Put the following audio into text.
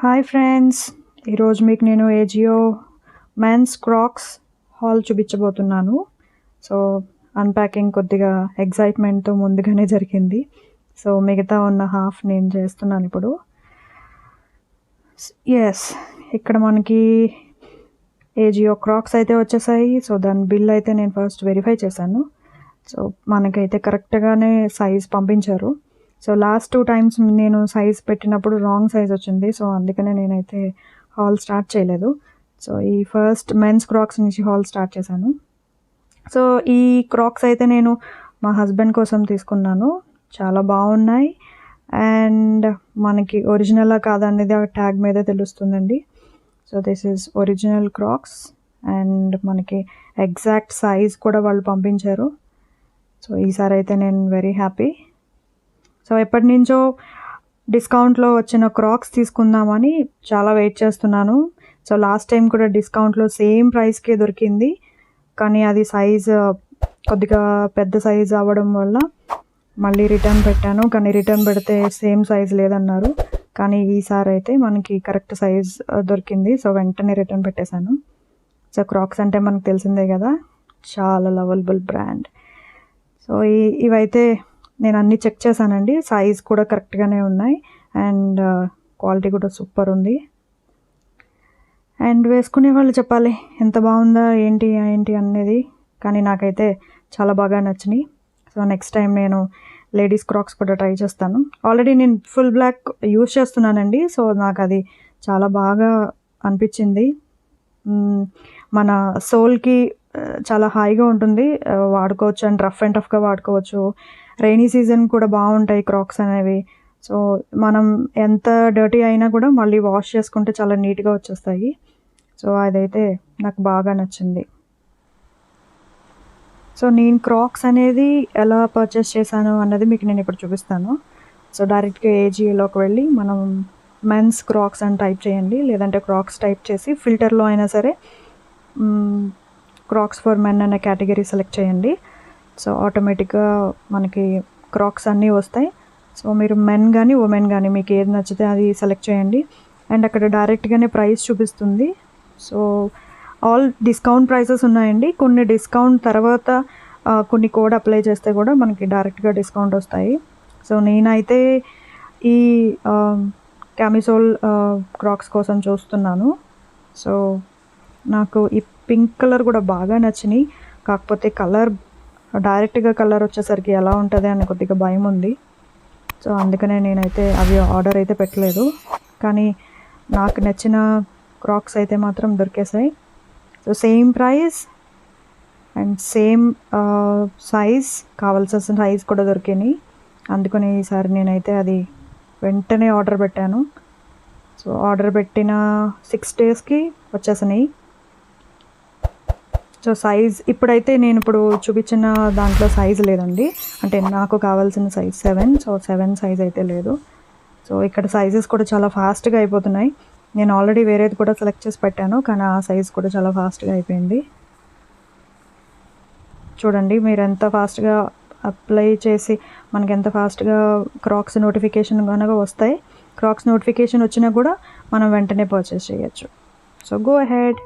Hi friends, ఈరోజు మీకు నేను ఏజియో మెన్స్ క్రాక్స్ హాల్ చూపించబోతున్నాను. సో అన్ప్యాకింగ్ కొద్దిగా ఎగ్జైట్మెంట్తో ముందుగానే జరిగింది. సో మిగతా ఉన్న హాఫ్ నేను చేస్తున్నాను ఇప్పుడు. ఇక్కడ మనకి ఏజియో క్రాక్స్ అయితే వచ్చేసాయి. సో దాని బిల్ అయితే నేను ఫస్ట్ వెరిఫై చేశాను. సో మనకైతే కరెక్ట్గానే సైజ్ పంపించారు. సో లాస్ట్ 2 times నేను సైజ్ పెట్టినప్పుడు రాంగ్ సైజ్ వచ్చింది. సో అందుకనే నేనైతే హాల్ స్టార్ట్ చేయలేదు. సో ఈ ఫస్ట్ మెన్స్ క్రాక్స్ నుంచి హాల్ స్టార్ట్ చేశాను. సో ఈ క్రాక్స్ అయితే నేను మా హస్బెండ్ కోసం తీసుకున్నాను. చాలా బాగున్నాయి అండ్ మనకి ఒరిజినలా కాదనేది ఆ ట్యాగ్ మీదే తెలుస్తుందండి. So this is original crocs and మనకి ఎగ్జాక్ట్ సైజ్ కూడా వాళ్ళు పంపించారు. సో ఈసారి అయితే నేను వెరీ హ్యాపీ. సో ఎప్పటి నుంచో డిస్కౌంట్లో వచ్చిన క్రాక్స్ తీసుకుందామని చాలా వెయిట్ చేస్తున్నాను. సో లాస్ట్ టైం కూడా డిస్కౌంట్లో సేమ్ ప్రైస్కే దొరికింది, కానీ అది సైజ్ కొద్దిగా పెద్ద సైజ్ అవ్వడం వల్ల మళ్ళీ రిటర్న్ పెట్టాను. కానీ రిటర్న్ పెడితే సేమ్ సైజ్ లేదన్నారు. కానీ ఈసారి అయితే మనకి కరెక్ట్ సైజ్ దొరికింది. సో వెంటనే రిటర్న్ పెట్టేశాను. సో క్రాక్స్ అంటే మనకు తెలిసిందే కదా, చాలా లవబుల్ బ్రాండ్. సో ఇవైతే నేను అన్నీ చెక్ చేశానండి. సైజ్ కూడా కరెక్ట్గానే ఉన్నాయి అండ్ క్వాలిటీ కూడా సూపర్ ఉంది. అండ్ వేసుకునే వాళ్ళు చెప్పాలి ఎంత బాగుందా ఏంటి అనేది, కానీ నాకైతే చాలా బాగా నచ్చినాయి. సో నెక్స్ట్ టైం నేను లేడీస్ క్రాక్స్ కూడా ట్రై చేస్తాను. ఆల్రెడీ నేను ఫుల్ బ్లాక్ యూస్ చేస్తున్నానండి. సో నాకు అది చాలా బాగా అనిపించింది. మన సోల్కి చాలా హాయిగా ఉంటుంది, వాడుకోవచ్చు అండ్ రఫ్ అండ్ టఫ్గా వాడుకోవచ్చు. రైనీ సీజన్ కూడా బాగుంటాయి క్రాక్స్ అనేవి. సో మనం ఎంత డర్టీ అయినా కూడా మళ్ళీ వాష్ చేసుకుంటే చాలా నీట్గా వచ్చేస్తాయి. సో అదైతే నాకు బాగా నచ్చింది. సో నేను క్రాక్స్ అనేది ఎలా పర్చేస్ చేశాను అన్నది మీకు నేను ఇప్పుడు చూపిస్తాను. సో డైరెక్ట్గా ఏజియోలోకి వెళ్ళి మనం మెన్స్ క్రాక్స్ అని టైప్ చేయండి, లేదంటే క్రాక్స్ టైప్ చేసి ఫిల్టర్లో అయినా సరే క్రాక్స్ ఫర్ మెన్ అనే కేటగిరీ సెలెక్ట్ చేయండి. సో ఆటోమేటిక్గా మనకి క్రాక్స్ అన్నీ వస్తాయి. సో మీరు మెన్ కానీ ఉమెన్ కానీ మీకు ఏది నచ్చితే అది సెలెక్ట్ చేయండి. అండ్ అక్కడ డైరెక్ట్గానే ప్రైస్ చూపిస్తుంది. సో ఆల్ డిస్కౌంట్ ప్రైసెస్ ఉన్నాయండి. కొన్ని డిస్కౌంట్ తర్వాత కొన్ని కోడ్ అప్లై చేస్తే కూడా మనకి డైరెక్ట్గా డిస్కౌంట్ వస్తాయి. సో నేనైతే ఈ క్యామిసోల్ క్రాక్స్ కోసం చూస్తున్నాను. సో నాకు ఈ పింక్ కలర్ కూడా బాగా నచ్చినాయి. కాకపోతే డైరెక్ట్గా కలర్ వచ్చేసరికి ఎలా ఉంటుంది అని కొద్దిగా భయం ఉంది. సో అందుకనే నేనైతే అవి ఆర్డర్ అయితే పెట్టలేదు. కానీ నాకు నచ్చిన క్రాక్స్ అయితే మాత్రం దొరికేసాయి. So same price and same size, కావాల్సిన సైజ్ కూడా దొరికినాయి. అందుకని ఈసారి నేనైతే అది వెంటనే ఆర్డర్ పెట్టాను. సో ఆర్డర్ పెట్టిన 6 daysకి వచ్చేసినాయి. సో సైజ్ ఇప్పుడైతే నేను చూపించిన దాంట్లో సైజ్ లేదండి. అంటే నాకు కావాల్సిన సైజ్ 7. సో 7 సైజ్ అయితే లేదు. సో ఇక్కడ సైజెస్ కూడా చాలా ఫాస్ట్గా అయిపోతున్నాయి. నేను ఆల్రెడీ వేరేది కూడా సెలెక్ట్ చేసి పెట్టాను, కానీ ఆ సైజ్ కూడా చాలా ఫాస్ట్గా అయిపోయింది. చూడండి మీరు ఎంత ఫాస్ట్గా అప్లై చేసి మనకి ఎంత ఫాస్ట్గా క్రాక్స్ నోటిఫికేషన్ కనుక వస్తాయి. క్రాక్స్ నోటిఫికేషన్ వచ్చినా కూడా మనం వెంటనే పర్చేస్ చేయొచ్చు. So go ahead.